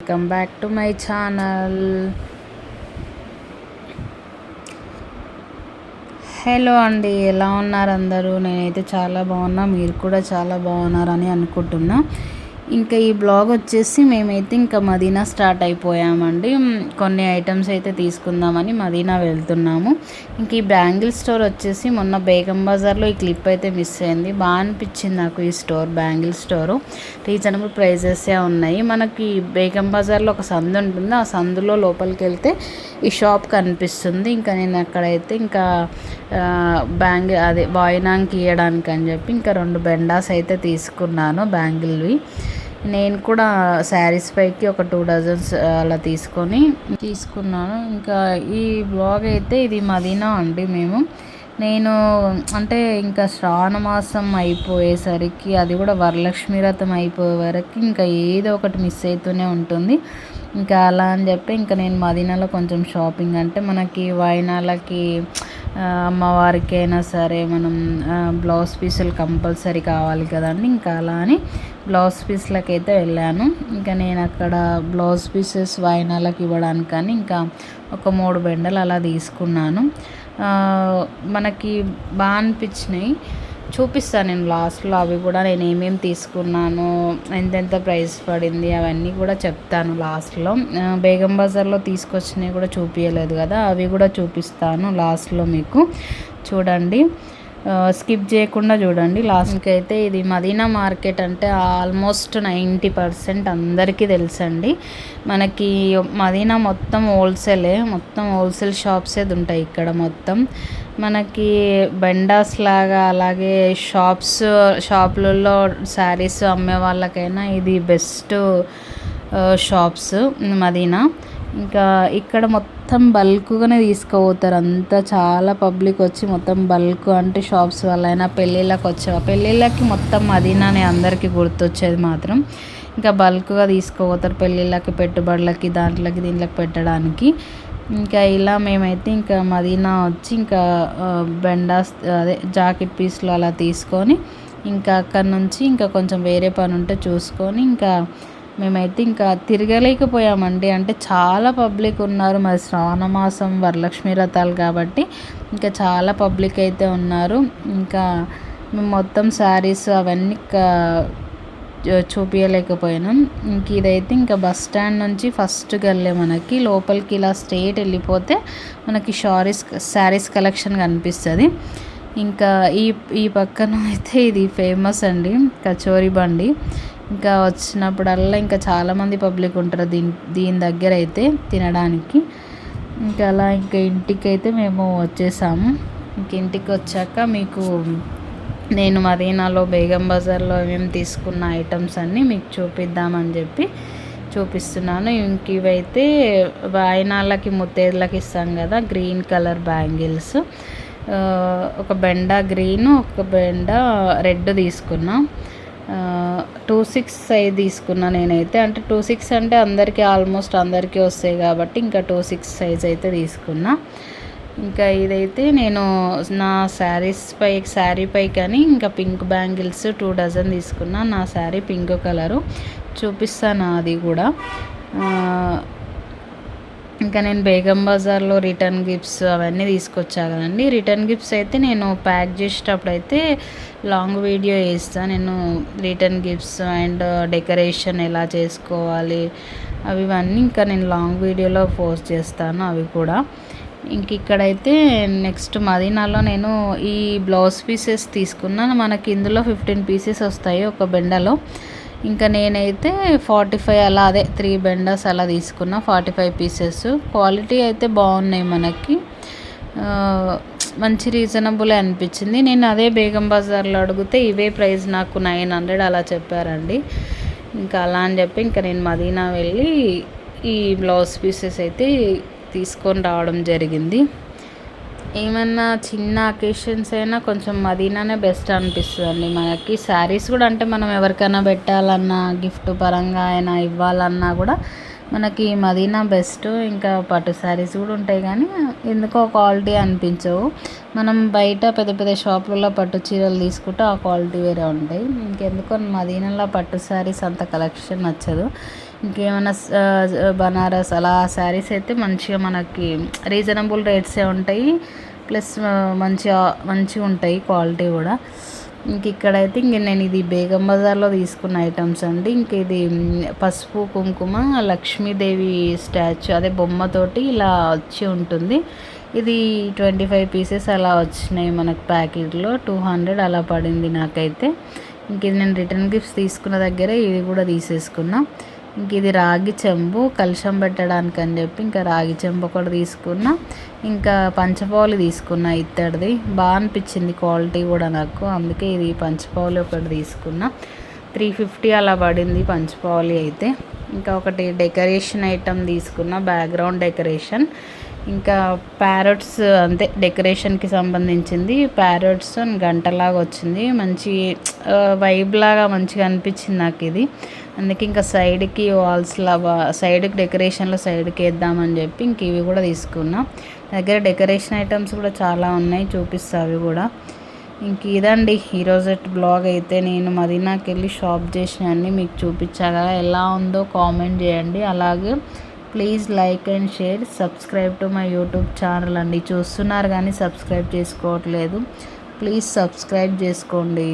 Welcome back to my channel. Hello అండి, ఎలా ఉన్నారు అందరూ? నేనైతే చాలా బాగున్నా, మీరు కూడా చాలా బాగున్నారని అనుకుంటున్నా. ఇంకా ఈ బ్లాగ్ వచ్చేసి మేమైతే ఇంకా మదీనా స్టార్ట్ అయిపోయామండి. కొన్ని ఐటమ్స్ అయితే తీసుకుందామని మదీనా వెళ్తున్నాము. ఇంక ఈ బ్యాంగిల్ స్టోర్ వచ్చేసి మొన్న బేగం బజార్లో ఈ క్లిప్ అయితే మిస్ అయింది. బాగా అనిపించింది నాకు ఈ స్టోర్, బ్యాంగిల్ స్టోరు. రీజనబుల్ ప్రైజెసే ఉన్నాయి. మనకి బేగం బజార్లో ఒక సందు ఉంటుంది, ఆ సందులో లోపలికి వెళ్తే ఈ షాప్ కనిపిస్తుంది. ఇంకా నేను అక్కడైతే ఇంకా వాయినాంకి ఇవ్వడానికి అని చెప్పి ఇంకా 2 బెండాస్ అయితే తీసుకున్నాను బ్యాంగిల్వి. నేను కూడా శారీస్ పైకి ఒక 2 డజన్స్ అలా తీసుకున్నాను. ఇంకా ఈ బ్లాగ్ అయితే ఇది మదీనా అండి. నేను అంటే ఇంకా శ్రావణ మాసం అయిపోయేసరికి, అది కూడా వరలక్ష్మి వ్రతం అయిపోయే వరకు ఇంకా ఏదో ఒకటి మిస్ అవుతూనే ఉంటుంది. ఇంకా అలా అని చెప్పి ఇంకా నేను మదీనాలో కొంచెం షాపింగ్, అంటే మనకి వాయినాలకి అమ్మవారికి అయినా సరే మనం బ్లౌజ్ పీసులు కంపల్సరీ కావాలి కదండి. ఇంకా అలా అని బ్లౌజ్ పీస్లకి అయితే వెళ్ళాను. ఇంకా నేను అక్కడ బ్లౌజ్ పీసెస్ వాయినాలకు ఇవ్వడానికని ఇంకా ఒక 3 బెండలు అలా తీసుకున్నాను. మనకి బాగా అనిపించినాయి, చూపిస్తాను నేను లాస్ట్లో. అవి కూడా నేను ఏమేమి తీసుకున్నాను, ఎంతెంత ప్రైస్ పడింది అవన్నీ కూడా చెప్తాను లాస్ట్లో. బేగం బజార్లో తీసుకొచ్చినవి కూడా చూపించలేదు కదా, అవి కూడా చూపిస్తాను లాస్ట్లో. మీకు చూడండి, స్కిప్ చేయకుండా చూడండి లాస్ట్కి. అయితే ఇది మదీనా మార్కెట్ అంటే ఆల్మోస్ట్ 90% అందరికీ తెలుసండి. మనకి మదీనా మొత్తం హోల్సేల్ షాప్సే ఉంటాయి ఇక్కడ మొత్తం. మనకి బెండాస్ లాగా, అలాగే షాపులలో శారీస్ అమ్మే వాళ్ళకైనా ఇది బెస్ట్ షాప్స్ మదీనా. ఇంకా ఇక్కడ మొత్తం బల్క్గానే తీసుకుపోతారు అంతా, చాలా పబ్లిక్ వచ్చి మొత్తం బల్క్, అంటే షాప్స్ వల్ల పెళ్ళిళ్ళకి మొత్తం మదీనానే అందరికీ గుర్తొచ్చేది మాత్రం. ఇంకా బల్క్గా తీసుకుపోతారు పెళ్ళిళ్ళకి, పెట్టుబడులకి, దీంట్లోకి పెట్టడానికి. ఇంకా ఇలా మేమైతే ఇంకా మదీనా వచ్చి ఇంకా బెండాస్ జాకెట్ పీస్లు అలా తీసుకొని ఇంకా అక్కడ నుంచి ఇంకా కొంచెం వేరే పని ఉంటే చూసుకొని ఇంకా మేమైతే ఇంకా తిరగలేకపోయామండి. అంటే చాలా పబ్లిక్ ఉన్నారు, మరి శ్రావణ మాసం వరలక్ష్మి వ్రతాలు కాబట్టి ఇంకా చాలా పబ్లిక్ అయితే ఉన్నారు. ఇంకా మేము మొత్తం శారీస్ అవన్నీ చూపించలేకపోయినాం. ఇంక ఇదైతే ఇంకా బస్ స్టాండ్ నుంచి ఫస్ట్ గల్లే మనకి లోపలికి ఇలా స్ట్రైట్ వెళ్ళిపోతే మనకి శారీస్ కలెక్షన్ కనిపిస్తుంది. ఇంకా ఈ పక్కన అయితే ఇది ఫేమస్ అండి, కచోరీ బండి. ఇంకా వచ్చినప్పుడల్లా ఇంకా చాలామంది పబ్లిక్ ఉంటారు దీని దగ్గర అయితే తినడానికి. ఇంకా అలా ఇంకా ఇంటికైతే మేము వచ్చేసాము. ఇంక ఇంటికి వచ్చాక మీకు నేను మదీనాలో బేగం బజార్లో ఏమేమి తీసుకున్న ఐటమ్స్ అన్నీ మీకు చూపిద్దామని చెప్పి చూపిస్తున్నాను. ఇంక ఇవైతే వాయినాలకి ముత్తేదులకి ఇస్తాం కదా, గ్రీన్ కలర్ బ్యాంగిల్స్. ఒక బెండ గ్రీన్, ఒక బెండ రెడ్ తీసుకున్నా. 2/6 సైజ్ తీసుకున్నా నేనైతే. అంటే 2/6 అంటే ఆల్మోస్ట్ అందరికీ వస్తాయి కాబట్టి ఇంకా 2/6 సైజ్ అయితే తీసుకున్నా. ఇంకా ఇదైతే నేను నా శారీ పై కానీ ఇంకా పింక్ బ్యాంగిల్స్ 2 డజన్ తీసుకున్నా. నా శారీ పింక్ కలరు, చూపిస్తాను అది కూడా. ఇంకా నేను బేగం బజార్లో రిటర్న్ గిఫ్ట్స్ అవన్నీ తీసుకొచ్చా కదండి. రిటర్న్ గిఫ్ట్స్ అయితే నేను ప్యాక్ చేసేటప్పుడు అయితే లాంగ్ వీడియో వేస్తాను నేను, రిటర్న్ గిఫ్ట్స్ అండ్ డెకరేషన్ ఎలా చేసుకోవాలి అవన్నీ ఇంకా నేను లాంగ్ వీడియోలో పోస్ట్ చేస్తాను అవి కూడా. ఇంక ఇక్కడైతే నెక్స్ట్ మదీనాలో నేను ఈ బ్లౌజ్ పీసెస్ తీసుకున్నాను. మనకి ఇందులో 15 పీసెస్ వస్తాయి ఒక బెండలో. ఇంకా నేనైతే 45 అలా 3 బెండాస్ అలా తీసుకున్నా, 45 పీసెస్. క్వాలిటీ అయితే బాగున్నాయి, మనకి మంచి రీజనబుల్ అనిపించింది. నేను అదే బేగం బజార్లో అడిగితే ఇవే ప్రైస్ నాకు 900 అలా చెప్పారండి. ఇంకా అలా అని చెప్పి ఇంకా నేను మదీనా వెళ్ళి ఈ బ్లౌజ్ పీసెస్ అయితే తీసుకొని రావడం జరిగింది. ఏమన్నా చిన్న అకేషన్స్ అయినా కొంచెం మదీనానే బెస్ట్ అనిపిస్తుందండి మనకి. శారీస్ కూడా అంటే మనం ఎవరికైనా పెట్టాలన్నా, గిఫ్ట్ పరంగా అయినా ఇవ్వాలన్నా కూడా మనకి మదీనా బెస్ట్. ఇంకా పట్టు శారీస్ కూడా ఉంటాయి కానీ ఎందుకో క్వాలిటీ అనిపించవు. మనం బయట పెద్ద పెద్ద షాపులలో పట్టు చీరలు తీసుకుంటే ఆ క్వాలిటీ వేరే ఉంటాయి. ఇంకెందుకో మదీనాలో పట్టు శారీస్ అంత కలెక్షన్ నచ్చదు. ఇంకేమైనా బనారస్ అలా శారీస్ అయితే మంచిగా మనకి రీజనబుల్ రేట్సే ఉంటాయి. ప్లస్ మంచిగా ఉంటాయి క్వాలిటీ కూడా. ఇంక ఇక్కడైతే నేను ఇది బేగం బజార్లో తీసుకున్న ఐటమ్స్ అండి. ఇంక ఇది పసుపు కుంకుమ లక్ష్మీదేవి స్టాచ్యూ అదే బొమ్మతోటి ఇలా వచ్చి ఉంటుంది. ఇది 25 పీసెస్ అలా వచ్చినాయి మనకు ప్యాకెట్లో. 200 అలా పడింది నాకైతే. ఇంక ఇది నేను రిటర్న్ గిఫ్ట్స్ తీసుకున్న దగ్గరే ఇది కూడా తీసేసుకున్నా. ఇంక ఇది రాగి చెంబు కలశం పెట్టడానికి అని చెప్పి ఇంకా రాగి చెంబు ఒకటి తీసుకున్నా. ఇంకా పంచపావులు తీసుకున్నా ఇత్తడిది. బాగా అనిపించింది క్వాలిటీ కూడా నాకు, అందుకే ఇది పంచపావులు ఒకటి తీసుకున్నా. 350 అలా పడింది పంచపావులు అయితే. ఇంకా ఒకటి డెకరేషన్ ఐటమ్ తీసుకున్నా, బ్యాక్గ్రౌండ్ డెకరేషన్. ఇంకా ప్యారెట్స్ అంతే డెకరేషన్కి సంబంధించింది. ప్యారెట్స్ గంటలాగా వచ్చింది, మంచి వైబ్ లాగా మంచిగా అనిపించింది నాకు ఇది. అందుకే ఇంకా సైడ్కి వాల్స్లా సైడ్కి డెకరేషన్లో సైడ్కి వేద్దామని చెప్పి ఇంక ఇవి కూడా తీసుకున్నా. దగ్గర డెకరేషన్ ఐటమ్స్ కూడా చాలా ఉన్నాయి, చూపిస్తా అవి కూడా. ఇంక ఇదండి ఈరోజు బ్లాగ్ అయితే. నేను మదీనాకి వెళ్ళి షాప్ చేసినవన్నీ మీకు చూపించాగా, ఎలా ఉందో కామెంట్ చేయండి. అలాగే please like and share, subscribe to my YouTube channel అండి. చూస్తున్నారు కానీ సబ్స్క్రైబ్ చేసుకోవట్లేదు, ప్లీజ్ సబ్స్క్రైబ్ చేసుకోండి.